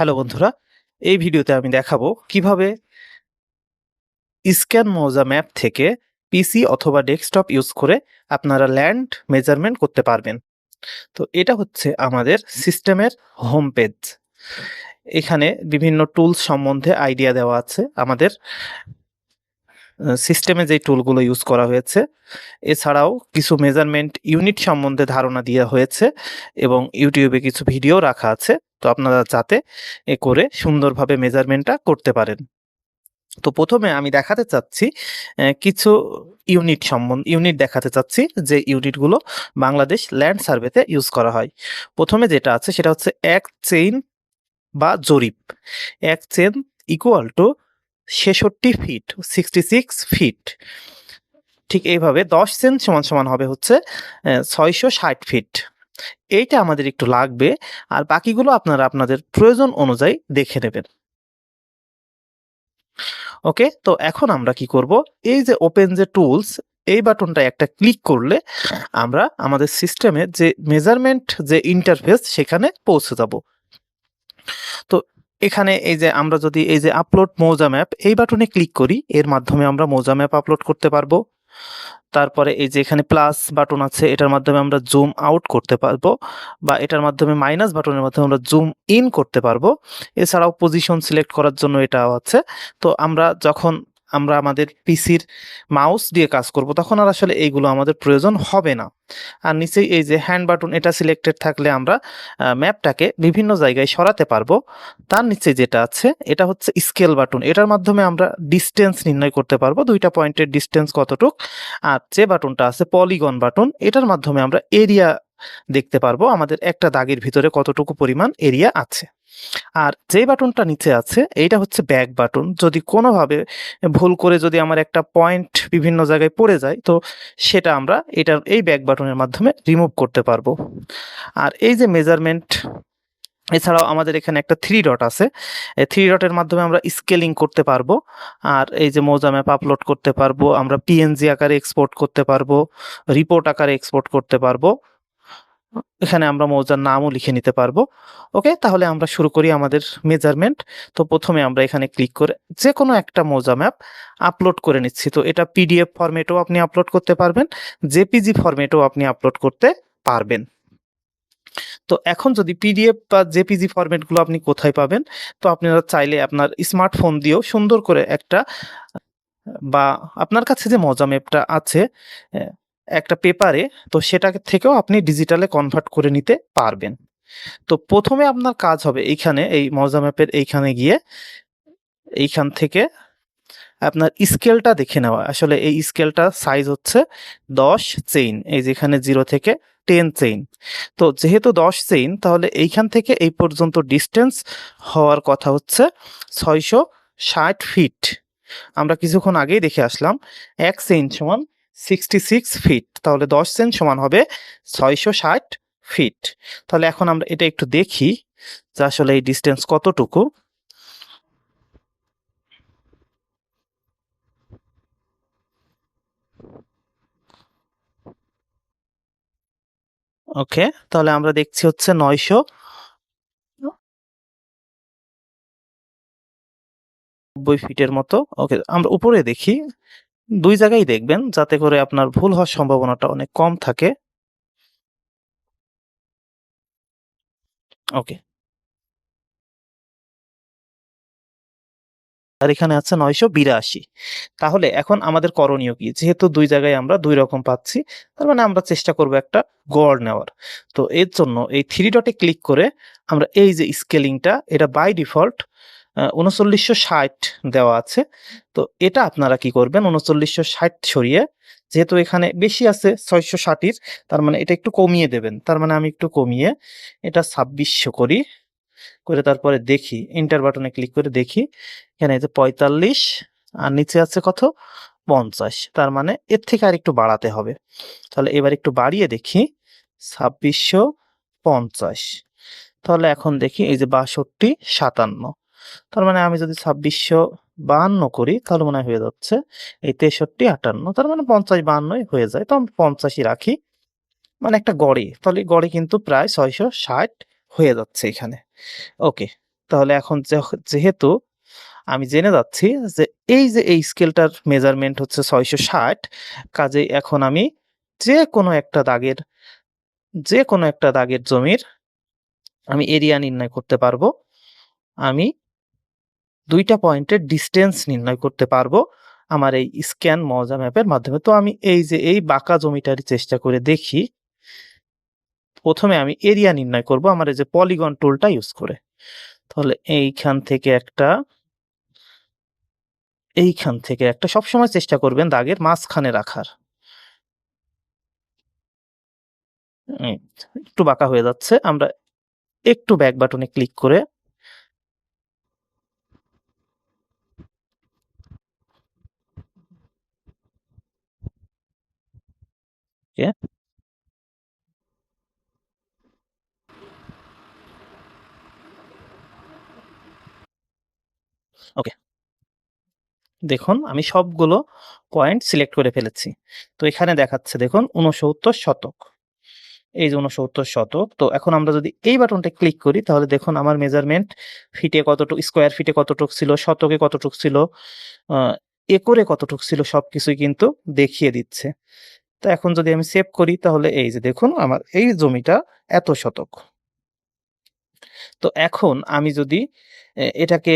Hello বন্ধুরা, এই ভিডিওতে আমি দেখাবো কিভাবে স্ক্যান মৌজা ম্যাপ থেকে পিসি অথবা ডেস্কটপ ইউজ করে আপনারা ল্যান্ড মেজারমেন্ট করতে পারবেন। তো এটা হচ্ছে আমাদের সিস্টেমের হোম পেজ। এখানে বিভিন্ন টুলস সম্বন্ধে আইডিয়া দেওয়া আছে। আমাদের সিস্টেমে যে টুলগুলো ইউজ করা হয়েছে, এছাড়াও কিছু মেজারমেন্ট ইউনিট সম্বন্ধে ধারণা দেওয়া হয়েছে এবং ইউটিউবে কিছু ভিডিও রাখা আছে। তো আপনারা যাতে এ করে সুন্দরভাবে মেজারমেন্টটা করতে পারেন। তো প্রথমে আমি দেখাতে চাচ্ছি কিছু ইউনিট দেখাতে চাচ্ছি যে ইউনিটগুলো বাংলাদেশ ল্যান্ড সার্ভেতে ইউজ করা হয়। প্রথমে যেটা আছে সেটা হচ্ছে এক চেইন বা জরিপ। এক chain equal to 66 feet, 66 feet. ঠিক এইভাবে 10 চেইন সমান সমান হবে হচ্ছে 660 ফিট। এইটা আমাদের একটু লাগবে, আর বাকিগুলো আপনারা আপনাদের প্রয়োজন অনুযায়ী দেখে নেবেন। ওকে, তো এখন আমরা কি করব, এই যে ওপেন যে টুলস, এই বাটনটা একটা ক্লিক করলে আমরা আমাদের সিস্টেমে যে মেজারমেন্ট যে ইন্টারফেস সেখানে পৌঁছে যাব। তো এখানে এই যে আমরা যদি এই যে আপলোড মৌজা ম্যাপ এই বাটনে ক্লিক করি, এর মাধ্যমে আমরা মৌজা ম্যাপ আপলোড করতে পারবো। তারপরে এই যে এখানে প্লাস বাটন আছে, এটার মাধ্যমে আমরা জুম আউট করতে পারবো, বা এটার মাধ্যমে মাইনাস বাটনের মাধ্যমে আমরা জুম ইন করতে পারবো। এছাড়াও পজিশন সিলেক্ট করার জন্য এটাও আছে। তো আমরা যখন আমাদের পিসির মাউস দিয়ে কাজ করব তখন আর আসলে এইগুলো আমাদের প্রয়োজন হবে না। আর নিচেই এই যে হ্যান্ড বাটন, এটা সিলেক্টেড থাকলে আমরা ম্যাপটাকে বিভিন্ন জায়গায় সরাতে পারবো। তার নিচে যেটা আছে এটা হচ্ছে স্কেল বাটন, এটার মাধ্যমে আমরা ডিস্টেন্স নির্ণয় করতে পারবো, দুইটা পয়েন্টের ডিস্টেন্স কতটুক। আর যে বাটনটা আছে পলিগন বাটন, এটার মাধ্যমে আমরা এরিয়া দেখতে পারবো, আমাদের একটা দাগের ভিতরে কতটুকু পরিমাণ এরিয়া আছে। আর যে বাটনটা নিচে আছে এইটা হচ্ছে ব্যাক বাটন। যদি কোনোভাবে ভুল করে যদি আমার একটা পয়েন্ট বিভিন্ন জায়গায় পড়ে যায়, তো সেটা আমরা এই ব্যাক বাটনের মাধ্যমে রিমুভ করতে পারবো। আর এই যে মেজারমেন্ট, এছাড়াও আমাদের এখানে একটা 3 ডট আছে, এই 3 ডটের মাধ্যমে আমরা স্কেলিং করতে পারবো। আর এই যে মৌজা ম্যাপ আপলোড করতে পারবো, আমরা পিএনজি আকারে এক্সপোর্ট করতে পারবো, রিপোর্ট আকারে এক্সপোর্ট করতে পারবো। এখানে আমরা মৌজার নামও লিখে নিতে পারবো। ওকে, তাহলে আমরা শুরু করি আমাদের মেজারমেন্ট। তো প্রথমে আমরা এখানে ক্লিক করে যে কোনো একটা মৌজা ম্যাপ আপলোড করে নিচ্ছি। তো এটা পিডিএফ ফরম্যাটেও আপনি আপলোড করতে পারবেন, জেপিজি ফরম্যাটেও আপনি আপলোড করতে পারবেন। তো এখন যদি পিডিএফ বা জেপিজি ফরম্যাটগুলো আপনি কোথায় পাবেন, তো আপনারা চাইলে আপনার স্মার্টফোন দিয়েও সুন্দর করে একটা, বা আপনার কাছে যে মৌজা ম্যাপটা আছে একটা পেপারে, তো সেটা থেকেও আপনি ডিজিটালে কনভার্ট করে নিতে পারবেন। তো প্রথমে আপনার কাজ হবে এইখানে এই মৌজা ম্যাপের এইখানে গিয়ে এইখান থেকে আপনার স্কেলটা দেখে নেওয়া। আসলে এই স্কেলটা সাইজ হচ্ছে 10 চেইন, এই যেখানে 0 থেকে 10 চেইন। তো যেহেতু 10 চেইন, তাহলে এইখান থেকে এই পর্যন্ত ডিস্টেন্স হওয়ার কথা হচ্ছে 660 ফিট। আমরা কিছুক্ষণ আগেই দেখে আসলাম 1 চেইন সমান 66 ফিট, তাহলে 10 চেইন সমান হবে 660 ফিট। তাহলে এখন আমরা এটা একটু দেখি যে আসলে এই ডিস্টেন্স কতটুকু। ওকে, তাহলে আমরা দেখছি হচ্ছে 990 ফিটের মতো। ওকে, আমরা উপরে দেখি, দুই জায়গায় দেখবেন যাতে করে আপনার ভুল হওয়ার সম্ভাবনাটা অনেক কম থাকে। ওকে, আর এখানে আছে 982। তাহলে এখন আমাদের করণীয় কি, যেহেতু দুই জায়গায় আমরা দুই রকম পাচ্ছি, তার মানে আমরা চেষ্টা করব একটা গড় নেওয়ার। তো এর জন্য এই 3 ডটে ক্লিক করে আমরা এই যে স্কেলিংটা, এটা বাই ডিফল্ট 3960 দেওয়া আছে। তো এটা আপনারা কি করবেন, 3960 সরিয়ে, যেহেতু এখানে বেশি আছে 660-এর, তার মানে এটা একটু কমিয়ে দেবেন। তার মানে আমি একটু কমিয়ে এটা 2600 করি, করে তারপরে দেখি, এন্টার বাটনে ক্লিক করে দেখি, এখানে এই যে 45, আর নিচে আছে কত, 50। তার মানে এর থেকে আর একটু বাড়াতে হবে। তাহলে এবার একটু বাড়িয়ে দেখি, 2650। তাহলে এখন দেখি এই যে 62, 57। তার মানে আমি যদি 2652 করি, তাহলে মনে হয় হয়ে যাচ্ছে এই 63, 58। তার মানে 50-52 হয়ে যায়। তো আমি 50-ই রাখি, মানে একটা গড়ে। তাহলে গড়ে কিন্তু প্রায় 660 হয়ে যাচ্ছে এখানে। ওকে, তাহলে এখন যেহেতু আমি জেনে যাচ্ছি যে এই স্কেলটার মেজারমেন্ট হচ্ছে 660, কাজেই এখন আমি যে কোনো একটা দাগের জমির আমি এরিয়া নির্ণয় করতে পারবো। আমি 2টা পয়েন্টের ডিস্টেন্স নির্ণয় করতে পারবো আমার এই স্ক্যান মৌজা ম্যাপের মাধ্যমে। তো আমি এই বাঁকা জমিটারই চেষ্টা করে দেখি। প্রথমে আমি এরিয়া নির্ণয় করব আমার এই যে পলিগন টুলটা ইউজ করে। তাহলে এইখান থেকে একটা সবসময় চেষ্টা করবেন দাগের মাঝখানে রাখার। একটু বাঁকা হয়ে যাচ্ছে, আমরা একটু ব্যাক বাটনে ক্লিক করে ওকে, দেখুন আমি সবগুলো পয়েন্ট সিলেক্ট করে ফেলেছি। তো এখানে দেখাচ্ছে দেখুন 69 শতক, এই যে 69 শতক। তো এখন আমরা যদি এই বাটনটা ক্লিক করি তাহলে দেখুন আমার মেজারমেন্ট ফিটে কতটুকু, স্কোয়ার ফিটে কতটুকু ছিল, শতকে কতটুকু ছিল, একরে কতটুকু ছিল, সবকিছুই কিন্তু দেখিয়ে দিচ্ছে। তো এখন যদি আমি সেভ করি তাহলে এই যে দেখুন আমার এই জমিটা এত শতক। তো এখন আমি যদি এটাকে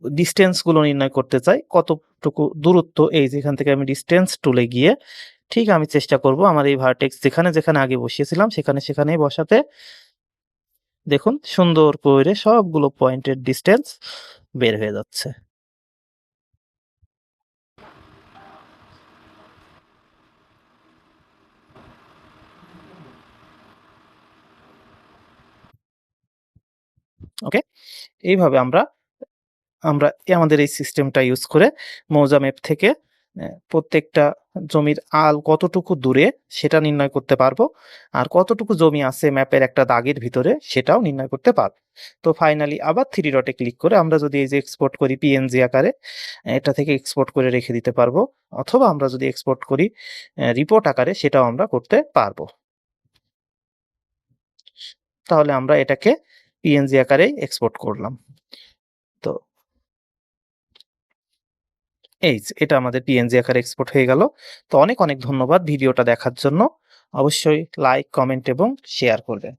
ডিস্টেন্স গুলো নির্ণয় করতে চাই, কতটুকু দূরত্ব, এই যেখান থেকে আমি ডিস্টেন্স টুলে গিয়ে ঠিক আমি চেষ্টা করব আমার এই ভার্টেক্স যেখানে যেখানে আগে বসিয়েছিলাম সেখানেই বসাতে। দেখুন সুন্দর করে সবগুলো পয়েন্টের ডিস্টেন্স বের হয়ে যাচ্ছে। ওকে, এইভাবে আমরা আমাদের এই সিস্টেমটা ইউজ করে মৌজা ম্যাপ থেকে প্রত্যেকটা জমির আল কতটুকু দূরে সেটা নির্ণয় করতে পারবো, আর কতটুকু জমি আছে ম্যাপের একটা দাগের ভিতরে সেটাও নির্ণয় করতে পারবো। তো ফাইনালি আবার 3 ডটে ক্লিক করে আমরা যদি এই যে এক্সপোর্ট করি পিএনজি আকারে, এটা থেকে এক্সপোর্ট করে রেখে দিতে পারবো, অথবা আমরা যদি এক্সপোর্ট করি রিপোর্ট আকারে সেটাও আমরা করতে পারবো। তাহলে আমরা এটাকে পিএনজি আকারেই এক্সপোর্ট করলাম। তো এটা আমাদের পিএনজি আকারে এক্সপোর্ট হয়ে গেল। তো অনেক অনেক ধন্যবাদ ভিডিওটা দেখার জন্য। অবশ্যই লাইক, কমেন্ট এবং শেয়ার করবেন।